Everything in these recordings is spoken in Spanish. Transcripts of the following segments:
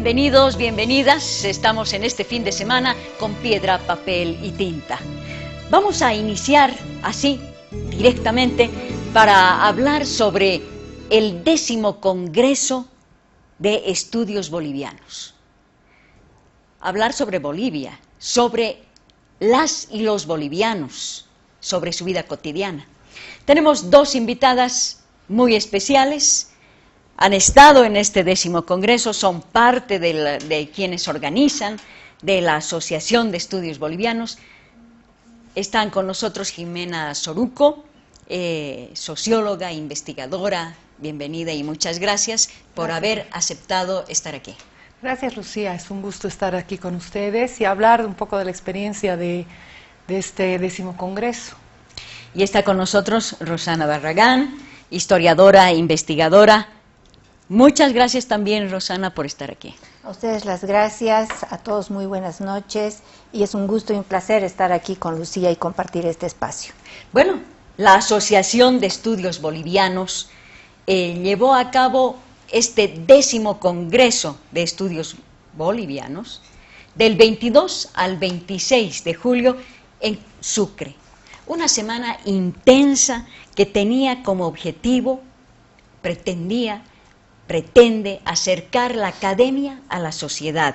Bienvenidos, bienvenidas. Estamos en este fin de semana con piedra, papel y tinta. Vamos a iniciar así, directamente, para hablar sobre el 10º Congreso de Estudios Bolivianos. Hablar sobre Bolivia, sobre las y los bolivianos, sobre su vida cotidiana. Tenemos dos invitadas muy especiales. Han estado en este 10º Congreso, son parte de quienes organizan, de la Asociación de Estudios Bolivianos. Están con nosotros Jimena Soruco, socióloga, investigadora. Bienvenida y muchas gracias por haber aceptado estar aquí. Gracias, Lucía, es un gusto estar aquí con ustedes y hablar un poco de la experiencia de este 10º Congreso. Y está con nosotros Rosana Barragán, historiadora e investigadora. Muchas gracias también, Rosana, por estar aquí. A ustedes las gracias, a todos muy buenas noches y es un gusto y un placer estar aquí con Lucía y compartir este espacio. Bueno, la Asociación de Estudios Bolivianos llevó a cabo este 10º Congreso de Estudios Bolivianos del 22 al 26 de julio en Sucre. Una semana intensa que tenía como objetivo, pretende acercar la academia a la sociedad.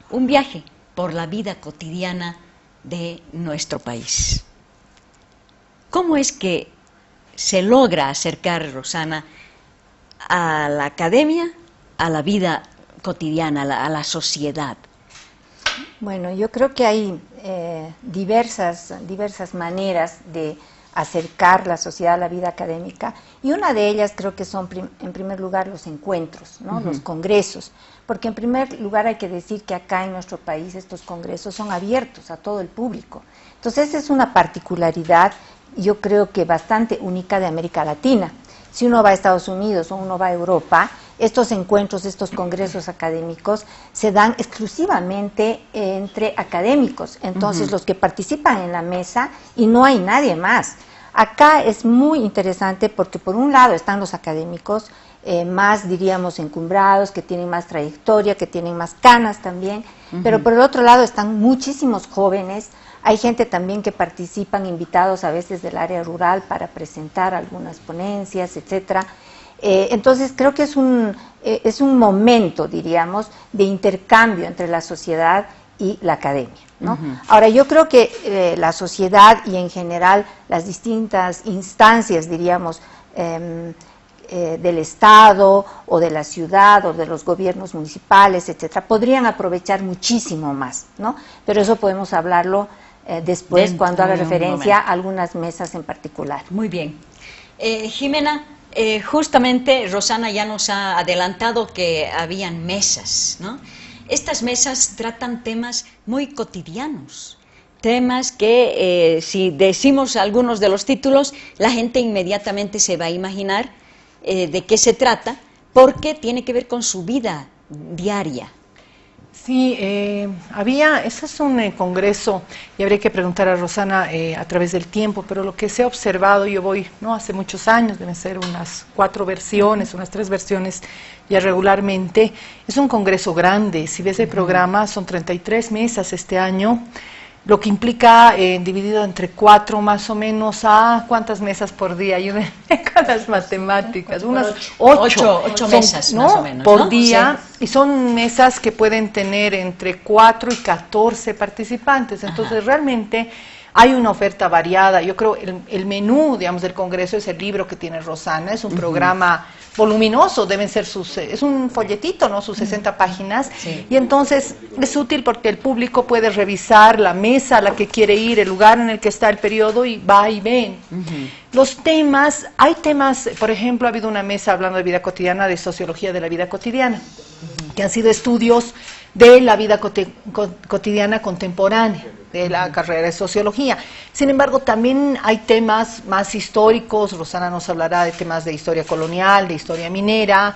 Un viaje por la vida cotidiana de nuestro país. ¿Cómo es que se logra acercar, Rosana, a la academia, a la vida cotidiana, a la sociedad? Bueno, yo creo que hay diversas maneras de acercar la sociedad a la vida académica y una de ellas creo que son en primer lugar los encuentros, ¿no? Los congresos, porque en primer lugar hay que decir que acá en nuestro país estos congresos son abiertos a todo el público. Entonces esa es una particularidad, yo creo que bastante única de América Latina. Si uno va a Estados Unidos o uno va a Europa, estos encuentros, estos congresos académicos se dan exclusivamente entre académicos, entonces los que participan en la mesa y no hay nadie más. Acá es muy interesante porque por un lado están los académicos más, diríamos, encumbrados, que tienen más trayectoria, que tienen más canas también, pero por el otro lado están muchísimos jóvenes. Hay gente también que participan, invitados a veces del área rural para presentar algunas ponencias, etcétera. Entonces creo que es un momento, diríamos, de intercambio entre la sociedad y la academia, ¿no? Ahora, yo creo que la sociedad y en general las distintas instancias, diríamos, del Estado o de la ciudad o de los gobiernos municipales, etcétera, podrían aprovechar muchísimo más, ¿no? Pero eso podemos hablarlo después cuando haga referencia a algunas mesas en particular. Muy bien. Jimena, justamente Rosana ya nos ha adelantado que habían mesas, ¿no? Estas mesas tratan temas muy cotidianos, temas que si decimos algunos de los títulos, la gente inmediatamente se va a imaginar de qué se trata, porque tiene que ver con su vida diaria. Sí, ese es un congreso, y habría que preguntar a Rosana a través del tiempo, pero lo que se ha observado, yo voy, no hace muchos años, deben ser unas 4 versiones, unas 3 versiones ya regularmente, es un congreso grande. Si ves el programa, son 33 mesas este año, lo que implica dividido entre 4 más o menos a ¿cuántas mesas por día? Ayúdenme con las matemáticas. Unas 8 mesas, ¿no? Más o menos, por ¿no? día, Sí. Y son mesas que pueden tener entre 4 y 14 participantes. Entonces realmente hay una oferta variada. Yo creo el menú, digamos, del Congreso es el libro que tiene Rosana, es un programa voluminoso, es un folletito, ¿no? Sus 60 páginas, Sí. Y entonces es útil porque el público puede revisar la mesa a la que quiere ir, el lugar en el que está el periodo y va y ven. Los temas, hay temas, por ejemplo, ha habido una mesa hablando de vida cotidiana, de sociología de la vida cotidiana, que han sido estudios de la vida cotidiana contemporánea, de la carrera de sociología. Sin embargo, también hay temas más históricos. Rosana nos hablará de temas de historia colonial, de historia minera,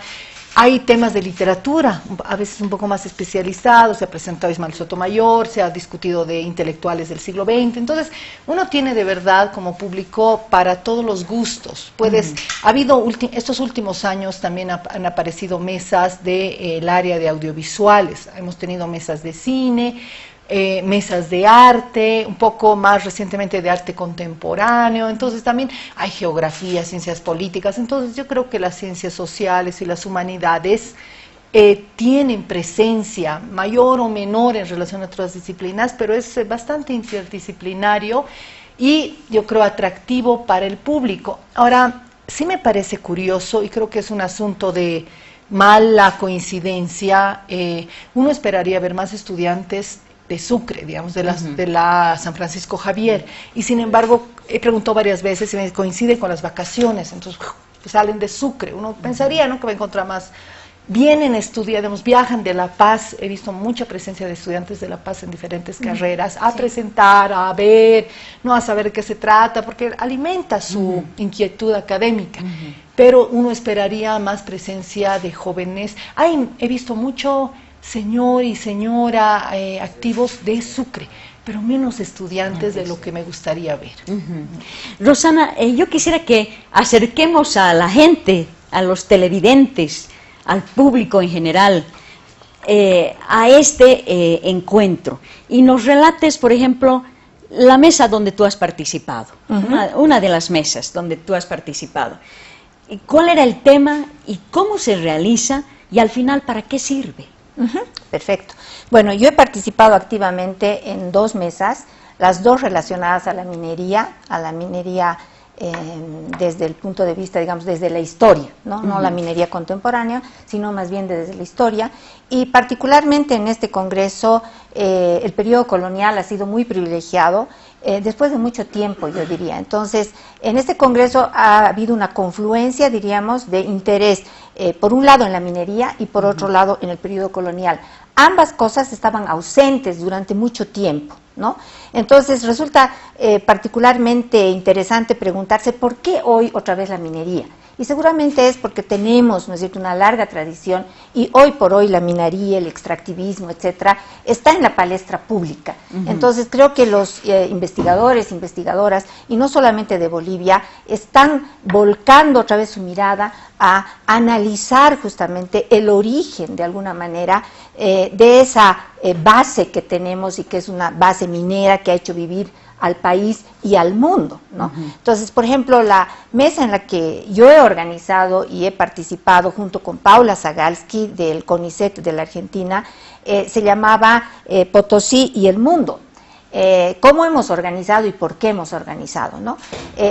Hay temas de literatura, a veces un poco más especializados, se ha presentado Ismael Sotomayor, se ha discutido de intelectuales del siglo XX, entonces uno tiene de verdad como público para todos los gustos. Ha habido estos últimos años también han aparecido mesas del área de audiovisuales, hemos tenido mesas de cine, mesas de arte, un poco más recientemente de arte contemporáneo, entonces también hay geografía, ciencias políticas, entonces yo creo que las ciencias sociales y las humanidades tienen presencia mayor o menor en relación a otras disciplinas, pero es bastante interdisciplinario y yo creo atractivo para el público. Ahora, sí me parece curioso y creo que es un asunto de mala coincidencia, uno esperaría ver más estudiantes de Sucre, digamos, de la San Francisco Javier, y sin embargo he preguntado varias veces y me coincide con las vacaciones, entonces salen de Sucre, uno pensaría, ¿no?, que va a encontrar más, vienen a estudiar, digamos, viajan de La Paz, he visto mucha presencia de estudiantes de La Paz en diferentes carreras, a presentar, a ver, no a saber de qué se trata, porque alimenta su inquietud académica, pero uno esperaría más presencia de jóvenes. He visto mucho señor y señora activos de Sucre, pero menos estudiantes de lo que me gustaría ver. Rosana, yo quisiera que acerquemos a la gente, a los televidentes, al público en general, a este encuentro, y nos relates, por ejemplo, la mesa donde tú has participado, una de las mesas donde tú has participado. ¿Cuál era el tema y cómo se realiza y al final para qué sirve? Perfecto. Bueno, yo he participado activamente en 2 mesas, las 2 relacionadas a la minería desde el punto de vista, digamos, desde la historia, no la minería contemporánea, sino más bien desde la historia, y particularmente en este congreso el periodo colonial ha sido muy privilegiado, después de mucho tiempo, yo diría. Entonces, en este congreso ha habido una confluencia, diríamos, de interés, por un lado en la minería y por otro lado en el periodo colonial. Ambas cosas estaban ausentes durante mucho tiempo, ¿no? Entonces, resulta particularmente interesante preguntarse por qué hoy otra vez la minería. Y seguramente es porque tenemos, ¿no es cierto?, una larga tradición, y hoy por hoy la minería, el extractivismo, etcétera, está en la palestra pública. Entonces creo que los investigadores, investigadoras, y no solamente de Bolivia, están volcando otra vez su mirada a analizar justamente el origen, de alguna manera, de esa base que tenemos y que es una base minera que ha hecho vivir al país y al mundo, ¿no? Entonces, por ejemplo, la mesa en la que yo he organizado y he participado junto con Paula Zagalski del CONICET de la Argentina, se llamaba Potosí y el mundo. ¿Cómo hemos organizado y por qué hemos organizado, ¿no?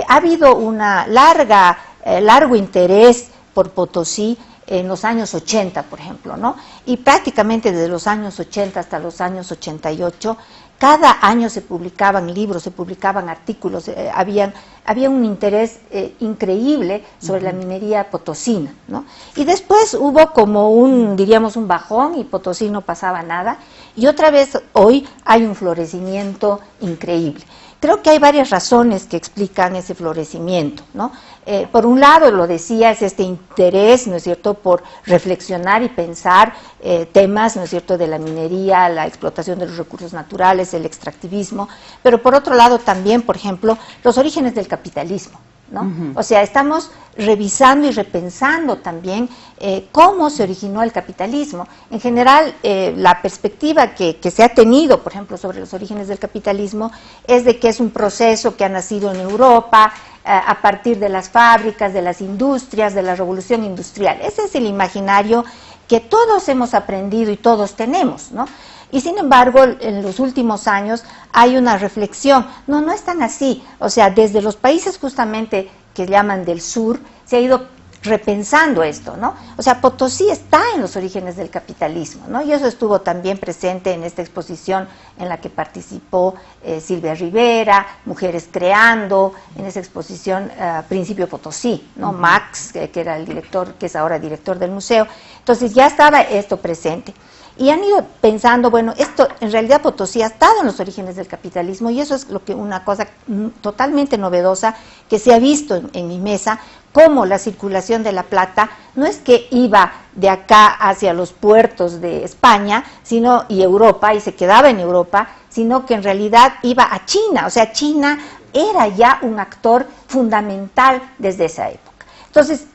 Ha habido una largo interés por Potosí en los años 80, por ejemplo, ¿no? Y prácticamente desde los años 80 hasta los años 88, cada año se publicaban libros, se publicaban artículos, había un interés increíble sobre la minería potosina, ¿no? Y después hubo como diríamos, un bajón, y Potosí no pasaba nada, y otra vez hoy hay un florecimiento increíble. Creo que hay varias razones que explican ese florecimiento, ¿no? Por un lado, lo decía, es este interés, ¿no es cierto?, por reflexionar y pensar temas, ¿no es cierto?, de la minería, la explotación de los recursos naturales, el extractivismo, pero por otro lado también, por ejemplo, los orígenes del capitalismo, ¿no? O sea, estamos revisando y repensando también cómo se originó el capitalismo. En general, la perspectiva que se ha tenido, por ejemplo, sobre los orígenes del capitalismo, es de que es un proceso que ha nacido en Europa a partir de las fábricas, de las industrias, de la revolución industrial. Ese es el imaginario que todos hemos aprendido y todos tenemos, ¿no? Y sin embargo, en los últimos años hay una reflexión. No es tan así. O sea, desde los países justamente que llaman del sur, se ha ido repensando esto, ¿no? O sea, Potosí está en los orígenes del capitalismo, ¿no? Y eso estuvo también presente en esta exposición en la que participó Silvia Rivera, Mujeres Creando, en esa exposición Principio Potosí, ¿no? Max, que era el director, que es ahora director del museo. Entonces ya estaba esto presente. y han ido pensando, bueno, esto en realidad Potosí ha estado en los orígenes del capitalismo, y eso es lo que una cosa totalmente novedosa que se ha visto en mi mesa, cómo la circulación de la plata no es que iba de acá hacia los puertos de España y Europa, y se quedaba en Europa, sino que en realidad iba a China. O sea, China era ya un actor fundamental desde esa época. Entonces,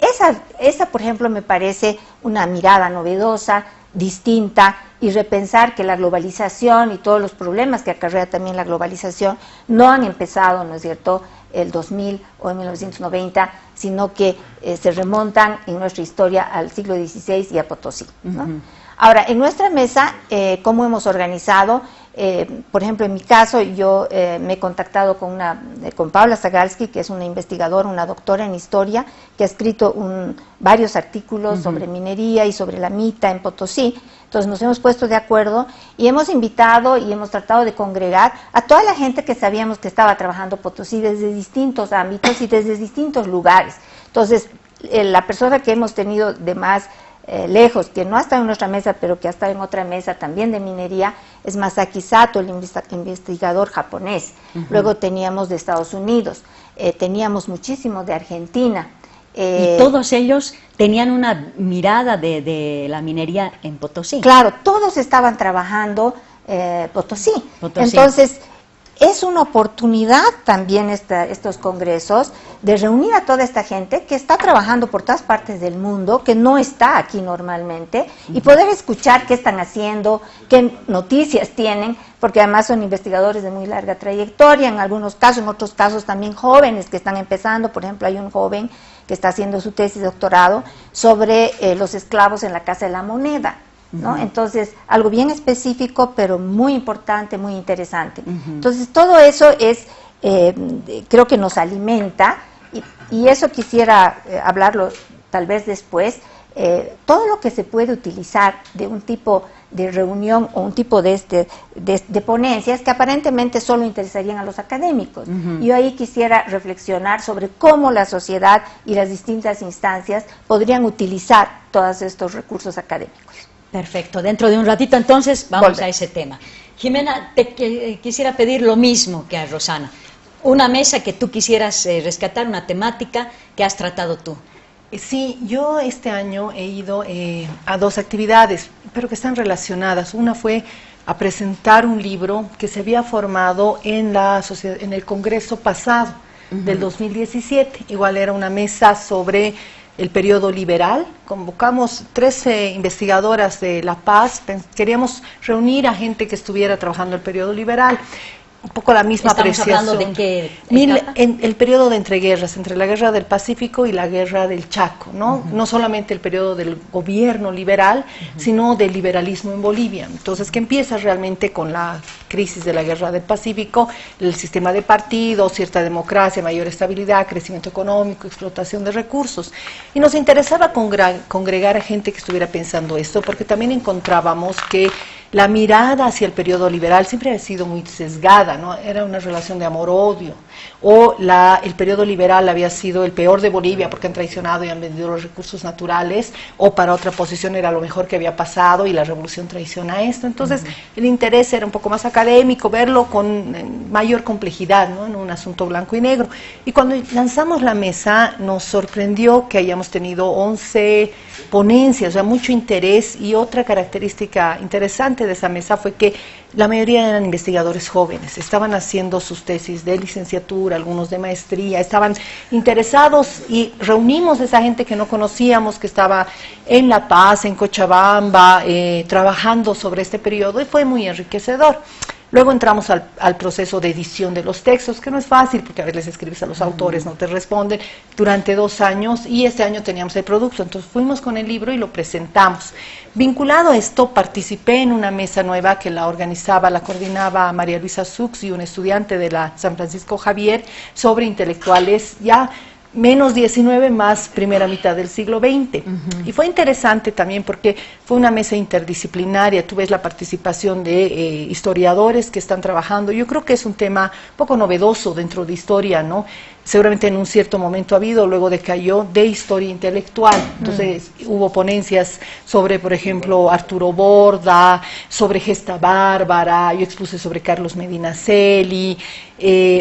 esa por ejemplo, me parece una mirada novedosa, distinta, y repensar que la globalización y todos los problemas que acarrea también la globalización no han empezado, ¿no es cierto?, el 2000 o en 1990, sino que se remontan en nuestra historia al siglo XVI y a Potosí, ¿no? Ahora, en nuestra mesa, ¿cómo hemos organizado? Por ejemplo, en mi caso, yo me he contactado con Paula Zagalski, que es una investigadora, una doctora en historia, que ha escrito varios artículos sobre minería y sobre la mita en Potosí. Entonces nos hemos puesto de acuerdo y hemos invitado y hemos tratado de congregar a toda la gente que sabíamos que estaba trabajando Potosí desde distintos ámbitos y desde distintos lugares. Entonces, la persona que hemos tenido de más lejos, que no ha estado en nuestra mesa, pero que ha estado en otra mesa también de minería, es Masaki Sato, el investigador japonés. Luego teníamos de Estados Unidos, teníamos muchísimo de Argentina. Y todos ellos tenían una mirada de la minería en Potosí. Claro, todos estaban trabajando Potosí. Entonces, es una oportunidad también estos congresos de reunir a toda esta gente que está trabajando por todas partes del mundo, que no está aquí normalmente, y poder escuchar qué están haciendo, qué noticias tienen, porque además son investigadores de muy larga trayectoria, en algunos casos, en otros casos también jóvenes que están empezando. Por ejemplo, hay un joven que está haciendo su tesis de doctorado sobre los esclavos en la Casa de la Moneda, ¿no? Entonces, algo bien específico, pero muy importante, muy interesante. Entonces, todo eso es, creo que nos alimenta, y eso quisiera hablarlo tal vez después, todo lo que se puede utilizar de un tipo de reunión o un tipo de ponencias que aparentemente solo interesarían a los académicos. Yo ahí quisiera reflexionar sobre cómo la sociedad y las distintas instancias podrían utilizar todos estos recursos académicos. Perfecto, dentro de un ratito entonces vamos a ese tema. Jimena, te quisiera pedir lo mismo que a Rosana, una mesa que tú quisieras rescatar, una temática que has tratado tú. Sí, yo este año he ido a dos actividades, pero que están relacionadas. Una fue a presentar un libro que se había formado en el Congreso pasado, del 2017. Igual era una mesa sobre el periodo liberal. Convocamos 13 investigadoras de La Paz. Queríamos reunir a gente que estuviera trabajando el periodo liberal. Un poco la misma apreciación. ¿Estamos hablando de qué etapa? En el periodo de entreguerras, entre la guerra del Pacífico y la guerra del Chaco, ¿no? No solamente el periodo del gobierno liberal, sino del liberalismo en Bolivia. Entonces, que empieza realmente con la crisis de la guerra del Pacífico, el sistema de partidos, cierta democracia, mayor estabilidad, crecimiento económico, explotación de recursos. Y nos interesaba congregar a gente que estuviera pensando esto, porque también encontrábamos que la mirada hacia el periodo liberal siempre ha sido muy sesgada, ¿no? Era una relación de amor-odio. O el periodo liberal había sido el peor de Bolivia porque han traicionado y han vendido los recursos naturales, o para otra posición era lo mejor que había pasado y la revolución traiciona esto. Entonces, el interés era un poco más académico, verlo con mayor complejidad, ¿no? En un asunto blanco y negro. Y cuando lanzamos la mesa, nos sorprendió que hayamos tenido 11 ponencias, o sea, mucho interés. Y otra característica interesante de esa mesa fue que la mayoría eran investigadores jóvenes, estaban haciendo sus tesis de licenciatura, algunos de maestría, estaban interesados, y reunimos a esa gente que no conocíamos, que estaba en La Paz, en Cochabamba, trabajando sobre este periodo, y fue muy enriquecedor. Luego entramos al proceso de edición de los textos, que no es fácil, porque a veces les escribes a los autores, no te responden, durante 2 años, y este año teníamos el producto. Entonces fuimos con el libro y lo presentamos. Vinculado a esto, participé en una mesa nueva que la coordinaba María Luisa Sux y un estudiante de la San Francisco Javier, sobre intelectuales ya menos 19 más primera mitad del siglo XX. Y fue interesante también porque fue una mesa interdisciplinaria. Tú ves la participación de historiadores que están trabajando. Yo creo que es un tema un poco novedoso dentro de historia, ¿no? seguramente en un cierto momento ha habido, luego decayó, de historia intelectual. Entonces hubo ponencias sobre, por ejemplo, Arturo Borda, sobre Gesta Bárbara, yo expuse sobre Carlos Medinaceli,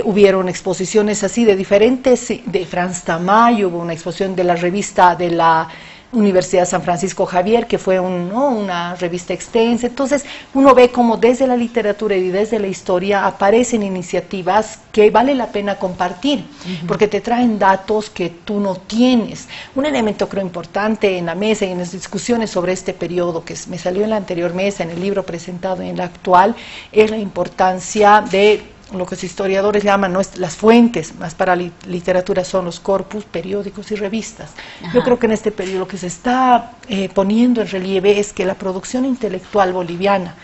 hubieron exposiciones así de diferentes, de Franz Tamayo, hubo una exposición de la revista de la Universidad de San Francisco Javier, que fue una revista extensa. Entonces uno ve como desde la literatura y desde la historia aparecen iniciativas que vale la pena compartir, porque te traen datos que tú no tienes. Un elemento creo importante en la mesa y en las discusiones sobre este periodo, que me salió en la anterior mesa, en el libro presentado y en la actual, es la importancia de lo que los historiadores llaman las fuentes, más para literatura son los corpus, periódicos y revistas. Ajá. Yo creo que en este periodo lo que se está poniendo en relieve es que la producción intelectual boliviana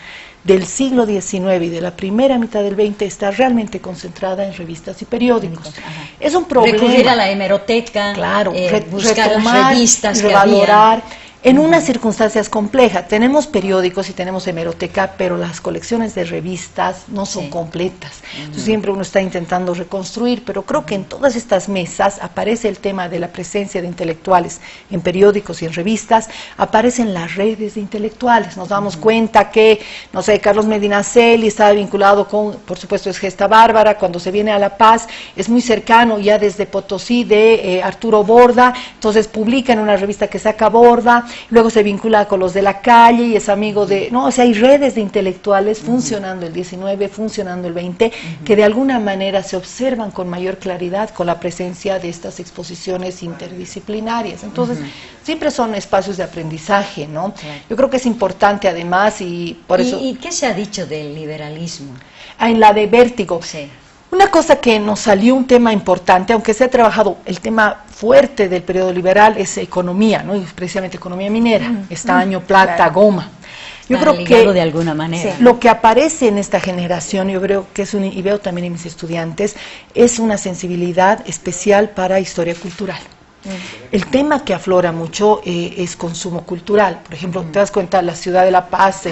del siglo XIX y de la primera mitad del XX está realmente concentrada en revistas y periódicos. Ajá. Es un problema. Recurrir a la hemeroteca, claro, buscar las revistas, revalorar. En unas circunstancias complejas, tenemos periódicos y tenemos hemeroteca, pero las colecciones de revistas no son completas. Entonces, siempre uno está intentando reconstruir, pero creo que en todas estas mesas aparece el tema de la presencia de intelectuales en periódicos y en revistas, aparecen las redes de intelectuales. Nos damos cuenta que, no sé, Carlos Medinaceli estaba vinculado con, por supuesto, es Gesta Bárbara, cuando se viene a La Paz, es muy cercano ya desde Potosí de Arturo Borda, entonces publica en una revista que saca Borda, luego se vincula con los de la calle y es amigo de... No, o sea, hay redes de intelectuales funcionando el 19, funcionando el 20, que de alguna manera se observan con mayor claridad con la presencia de estas exposiciones interdisciplinarias. Entonces, siempre son espacios de aprendizaje, ¿no? Claro. Yo creo que es importante además y por eso... ¿Y qué se ha dicho del liberalismo? En la de Vértigo. Sí. Una cosa que nos salió un tema importante, aunque se ha trabajado, el tema fuerte del periodo liberal es economía, ¿no? Y precisamente economía minera, estaño, plata, claro, goma. Yo creo que de alguna manera. Lo que aparece en esta generación, yo creo que es y veo también en mis estudiantes, es una sensibilidad especial para historia cultural. El tema que aflora mucho es consumo cultural. Por ejemplo, te das cuenta, la ciudad de La Paz,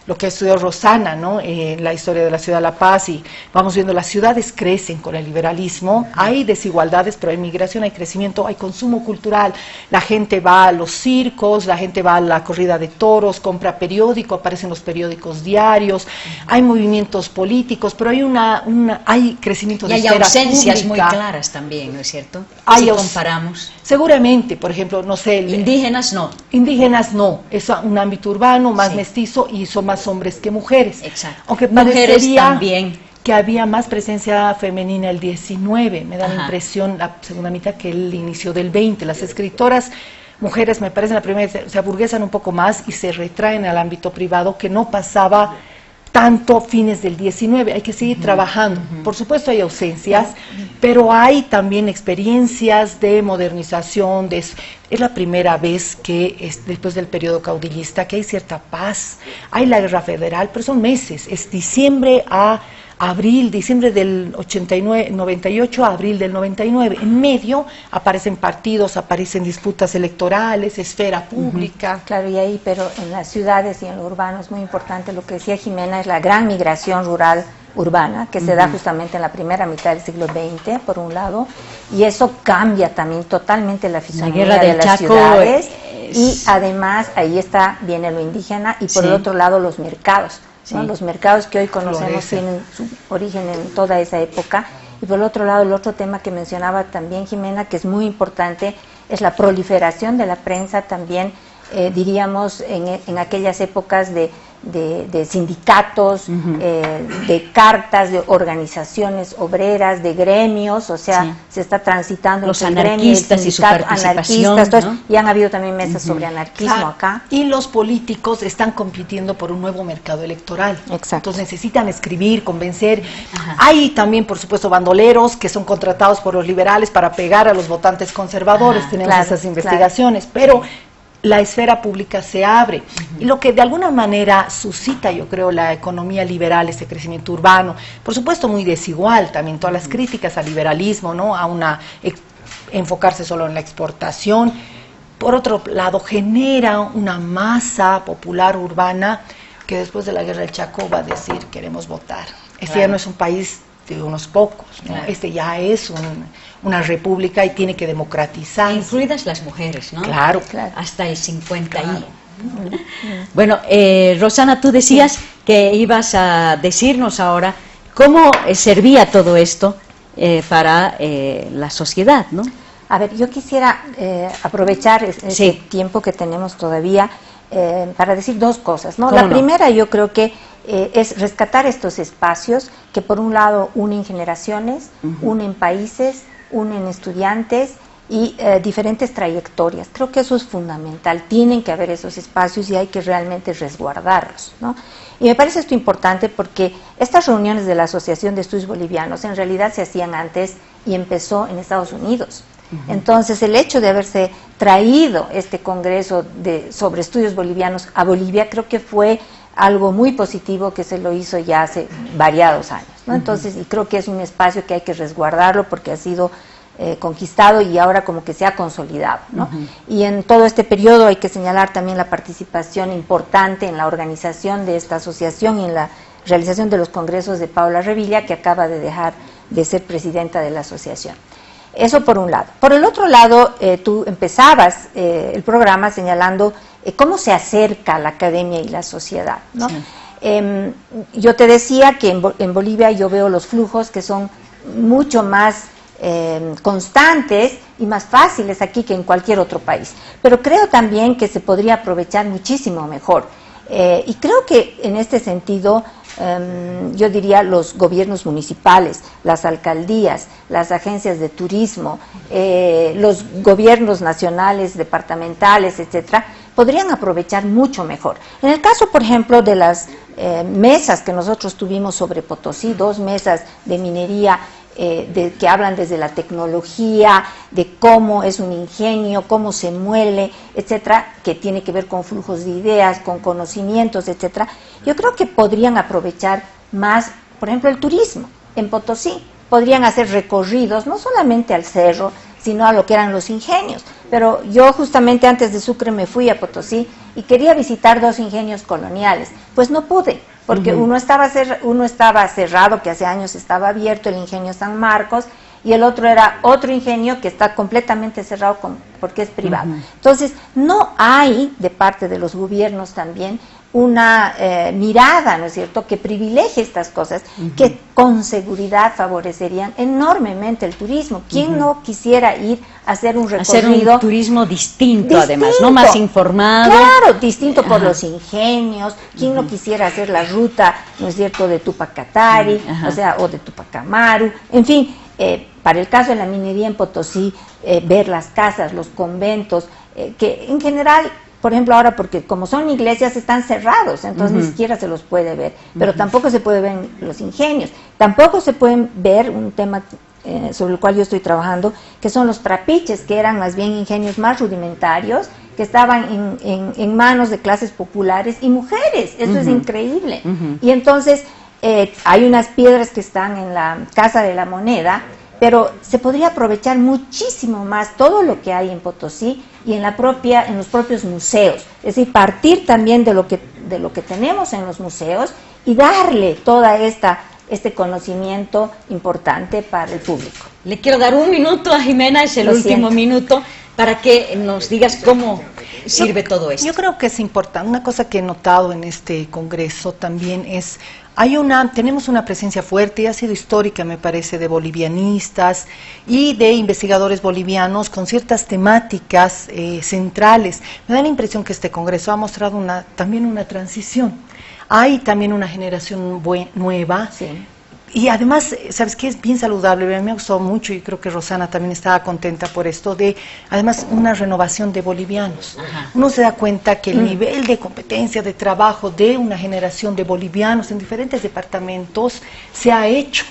lo que ha estudiado Rosana, ¿no? La historia de la ciudad de La Paz, y vamos viendo, las ciudades crecen con el liberalismo, hay desigualdades, pero hay migración, hay crecimiento, hay consumo cultural, la gente va a los circos, la gente va a la corrida de toros, compra periódico, aparecen los periódicos diarios, hay movimientos políticos, pero hay crecimiento de esfera pública. Y hay ausencias muy claras también, ¿no es cierto? Si comparamos. Seguramente, por ejemplo, no sé... Indígenas no. Indígenas no, es un ámbito urbano, más mestizo, y son más hombres que mujeres. Exacto. Aunque mujeres también. Que había más presencia femenina el 19, me da la impresión, la segunda mitad, que el inicio del 20. Las escritoras mujeres, me parece, la primera, se aburguesan un poco más y se retraen al ámbito privado, que no pasaba tanto fines del 19, hay que seguir trabajando. Por supuesto hay ausencias, pero hay también experiencias de modernización, es la primera vez que después del periodo caudillista que hay cierta paz, hay la guerra federal, pero son meses, es diciembre a abril, diciembre del 98 a abril del 99. En medio aparecen partidos, aparecen disputas electorales, esfera pública. Claro, y ahí, pero en las ciudades y en lo urbano es muy importante, lo que decía Jimena, es la gran migración rural urbana que se da justamente en la primera mitad del siglo XX, por un lado, y eso cambia también totalmente la fisonomía de las ciudades, y además ahí viene lo indígena, y por el otro lado los mercados. ¿no? Los mercados que hoy conocemos tienen su origen en toda esa época. Y por el otro lado, el otro tema que mencionaba también Jimena, que es muy importante, es la proliferación de la prensa también, diríamos, en aquellas épocas de sindicatos, de cartas, de organizaciones obreras, de gremios, o sea, se está transitando los entre anarquistas gremio, y su participación, anarquistas, ¿no? Y han habido también mesas sobre anarquismo acá. Y los políticos están compitiendo por un nuevo mercado electoral. Exacto. Entonces necesitan escribir, convencer. Hay también, por supuesto, bandoleros que son contratados por los liberales para pegar a los votantes conservadores. Tenemos esas investigaciones, pero la esfera pública se abre. Y lo que de alguna manera suscita, yo creo, la economía liberal, este crecimiento urbano, por supuesto muy desigual, también todas las críticas al liberalismo, ¿no? A enfocarse solo en la exportación. Por otro lado, genera una masa popular urbana que después de la guerra del Chaco va a decir, queremos votar. Este ya no es un país de unos pocos, ¿no? Claro. Este ya es una república y tiene que democratizarse. Incluidas las mujeres, ¿no? Claro. Claro. Hasta el 50 Claro. Bueno, Rosana, tú decías que ibas a decirnos ahora cómo servía todo esto para la sociedad, ¿no? A ver, yo quisiera aprovechar este Sí. tiempo que tenemos todavía para decir dos cosas, ¿no? ¿Cómo La no? primera, yo creo que es rescatar estos espacios que por un lado unen generaciones, unen países, unen estudiantes y diferentes trayectorias. Creo que eso es fundamental. Tienen que haber esos espacios y hay que realmente resguardarlos, ¿no? Y me parece esto importante porque estas reuniones de la Asociación de Estudios Bolivianos en realidad se hacían antes y empezó en Estados Unidos. Entonces, el hecho de haberse traído este congreso sobre estudios bolivianos a Bolivia, creo que fue algo muy positivo que se lo hizo ya hace variados años, ¿no? Entonces, y creo que es un espacio que hay que resguardarlo porque ha sido conquistado y ahora como que se ha consolidado, ¿no? Y en todo este periodo hay que señalar también la participación importante en la organización de esta asociación y en la realización de los congresos de Paula Revilla, que acaba de dejar de ser presidenta de la asociación. Eso por un lado. Por el otro lado, tú empezabas el programa señalando cómo se acerca la academia y la sociedad, ¿no? Sí. Yo te decía que en Bolivia yo veo los flujos que son mucho más constantes y más fáciles aquí que en cualquier otro país. Pero creo también que se podría aprovechar muchísimo mejor. Y creo que en este sentido, yo diría los gobiernos municipales, las alcaldías, las agencias de turismo, los gobiernos nacionales, departamentales, etcétera, podrían aprovechar mucho mejor. En el caso, por ejemplo, de las mesas que nosotros tuvimos sobre Potosí, 2 mesas de minería, que hablan desde la tecnología, de cómo es un ingenio, cómo se muele, etcétera, que tiene que ver con flujos de ideas, con conocimientos, etcétera. Yo creo que podrían aprovechar más, por ejemplo, el turismo en Potosí. Podrían hacer recorridos, no solamente al cerro, sino a lo que eran los ingenios. Pero yo justamente antes de Sucre me fui a Potosí y quería visitar 2 ingenios coloniales. Pues no pude, porque uno estaba cerrado, que hace años estaba abierto, el ingenio San Marcos, y el otro era otro ingenio que está completamente cerrado porque es privado. Entonces, no hay de parte de los gobiernos también una mirada, ¿no es cierto?, que privilegie estas cosas, que con seguridad favorecerían enormemente el turismo. ¿Quién no quisiera ir a hacer un recorrido? Hacer un turismo distinto, además, ¿no? Más informado. Claro, distinto por los ingenios. ¿Quién no quisiera hacer la ruta, ¿no es cierto?, de Tupac Katari, o sea, o de Tupac Amaru, en fin. Para el caso de la minería en Potosí, ver las casas, los conventos, que en general, por ejemplo ahora, porque como son iglesias están cerrados, entonces ni siquiera se los puede ver, pero tampoco se puede ver los ingenios, tampoco se pueden ver un tema sobre el cual yo estoy trabajando, que son los trapiches, que eran más bien ingenios más rudimentarios, que estaban en manos de clases populares y mujeres. Eso es increíble. Y entonces hay unas piedras que están en la Casa de la Moneda, pero se podría aprovechar muchísimo más todo lo que hay en Potosí y en los propios museos. Es decir, partir también de lo que tenemos en los museos y darle toda este conocimiento importante para el público. Le quiero dar un minuto a Jimena, es el último minuto, para que nos digas cómo sirve todo esto. Yo creo que es importante. Una cosa que he notado en este congreso también es, tenemos una presencia fuerte y ha sido histórica, me parece, de bolivianistas y de investigadores bolivianos con ciertas temáticas centrales. Me da la impresión que este congreso ha mostrado también una transición. Hay también una generación nueva. Sí. Y además, ¿sabes qué? Es bien saludable, a mí me gustó mucho y creo que Rosana también estaba contenta por esto, además una renovación de bolivianos. Uno se da cuenta que el nivel de competencia, de trabajo de una generación de bolivianos en diferentes departamentos se ha hecho.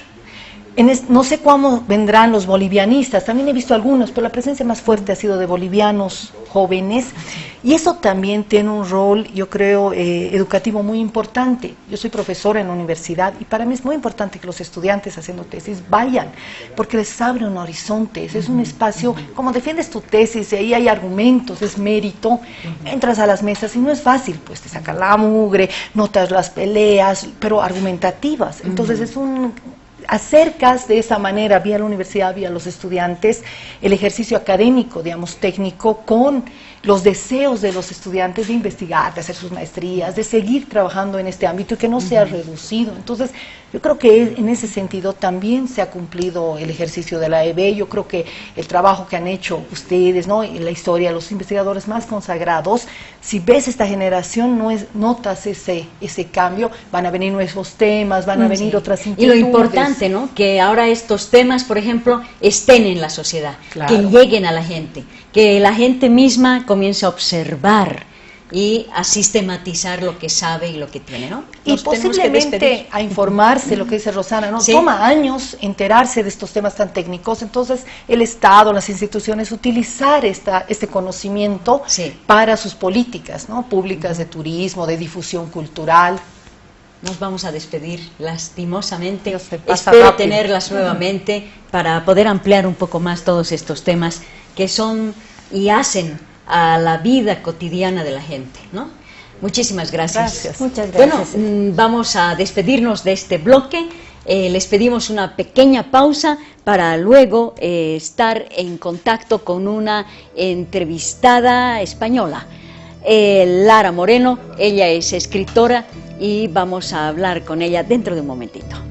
No sé cómo vendrán los bolivianistas, también he visto algunos, pero la presencia más fuerte ha sido de bolivianos jóvenes, y eso también tiene un rol, yo creo, educativo muy importante. Yo soy profesora en la universidad y para mí es muy importante que los estudiantes haciendo tesis vayan, porque les abre un horizonte. Es un espacio, como defiendes tu tesis, y ahí hay argumentos, es mérito, entras a las mesas y no es fácil, pues te sacan la mugre, notas las peleas, pero argumentativas. Entonces acercas de esa manera, vía la universidad, vía los estudiantes, el ejercicio académico, digamos, técnico, con los deseos de los estudiantes de investigar, de hacer sus maestrías, de seguir trabajando en este ámbito y que no sea reducido. Entonces, yo creo que en ese sentido también se ha cumplido el ejercicio de la EB. Yo creo que el trabajo que han hecho ustedes, ¿no?, en la historia, los investigadores más consagrados, si ves esta generación, notas ese cambio, van a venir nuevos temas, van a venir otras inquietudes. Y lo importante, ¿no?, que ahora estos temas, por ejemplo, estén en la sociedad, Claro. que lleguen a la gente, que la gente misma comience a observar y a sistematizar lo que sabe y lo que tiene, ¿no? Y Nos tenemos que posiblemente despedir. a informarse, lo que dice Rosana, ¿no? Sí. Toma años enterarse de estos temas tan técnicos, entonces el Estado, las instituciones, utilizar este conocimiento Sí. para sus políticas, ¿no?, públicas de turismo, de difusión cultural. Nos vamos a despedir lastimosamente. Dios, se pasa Espero rápido. tenerlas nuevamente para poder ampliar un poco más todos estos temas que son y hacen a la vida cotidiana de la gente, ¿no? Muchísimas gracias. Gracias. Muchas gracias. Bueno, vamos a despedirnos de este bloque. Les pedimos una pequeña pausa para luego estar en contacto con una entrevistada española, Lara Moreno. Ella es escritora y vamos a hablar con ella dentro de un momentito.